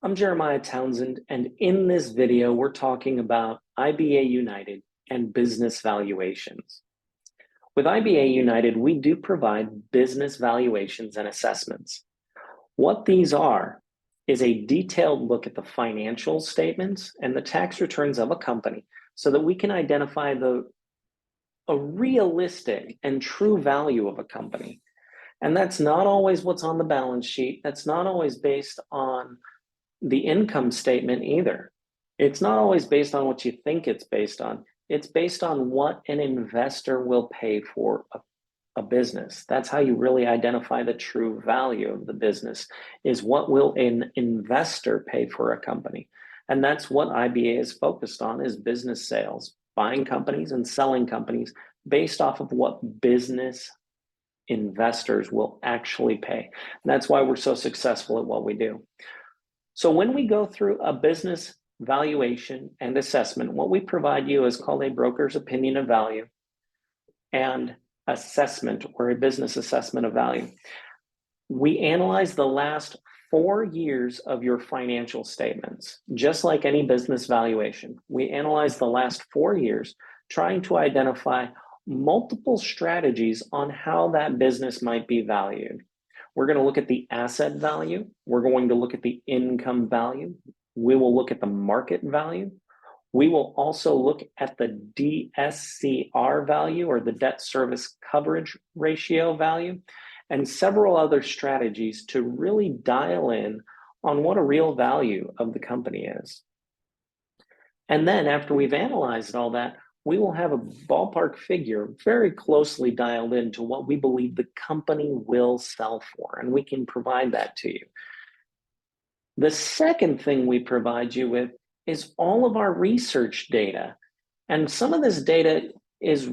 I'm Jeramiah Townsend, and in this video, we're talking about IBA United and business valuations. With IBA United, we do provide business valuations and assessments. What these are is a detailed look at the financial statements and the tax returns of a company so that we can identify a realistic and true value of a company. And that's not always what's on the balance sheet. That's not always based on the income statement either. It's not always based on what you think it's based on. It's based on what an investor will pay for a business. That's how you really identify the true value of the business, is what will an investor pay for a company. And that's what IBA is focused on, is business sales, buying companies and selling companies based off of what business investors will actually pay. And that's why we're so successful at what we do. So when we go through a business valuation and assessment, what we provide you is called a broker's opinion of value and assessment, or a business assessment of value. We analyze the last 4 years of your financial statements, just like any business valuation. We analyze the last 4 years, trying to identify multiple strategies on how that business might be valued. We're going to look at the asset value. We're going to look at the income value. We will look at the market value. We will also look at the DSCR value, or the debt service coverage ratio value, and several other strategies to really dial in on what a real value of the company is. And then after we've analyzed all that, we will have a ballpark figure very closely dialed into what we believe the company will sell for, and we can provide that to you. The second thing we provide you with is all of our research data. And some of this data is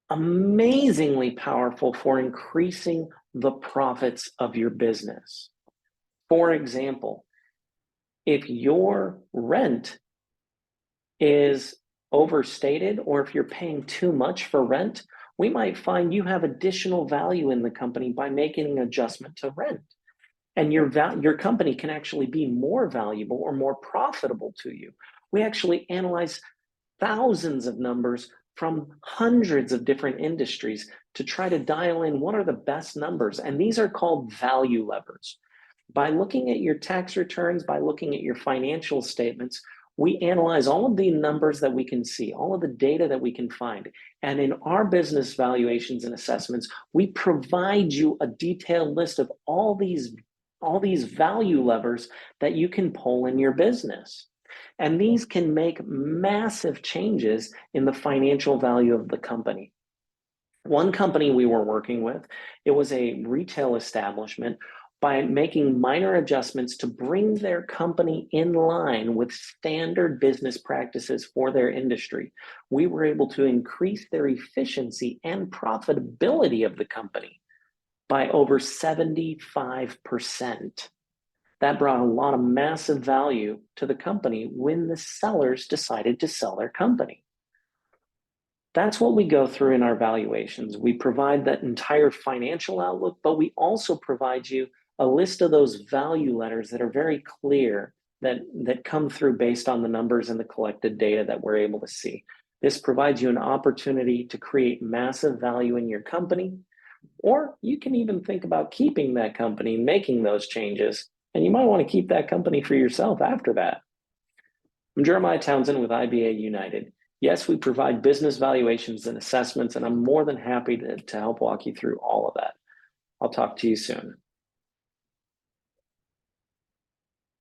amazingly powerful for increasing the profits of your business. For example, if your rent is overstated, or if you're paying too much for rent, we might find you have additional value in the company by making an adjustment to rent. And your company can actually be more valuable or more profitable to you. We actually analyze thousands of numbers from hundreds of different industries to try to dial in what are the best numbers. And these are called value levers. By looking at your tax returns, by looking at your financial statements, we analyze all of the numbers that we can see, all of the data that we can find. And in our business valuations and assessments, we provide you a detailed list of all these value levers that you can pull in your business. And these can make massive changes in the financial value of the company. One company we were working with, it was a retail establishment. By making minor adjustments to bring their company in line with standard business practices for their industry, we were able to increase their efficiency and profitability of the company by over 75%. That brought a lot of massive value to the company when the sellers decided to sell their company. That's what we go through in our valuations. We provide that entire financial outlook, but we also provide you a list of those value letters that are very clear, that come through based on the numbers and the collected data that we're able to see. This provides you an opportunity to create massive value in your company, or you can even think about keeping that company, making those changes, and you might want to keep that company for yourself after that. I'm Jeramiah Townsend with IBA United. Yes, we provide business valuations and assessments, and I'm more than happy to help walk you through all of that. I'll talk to you soon.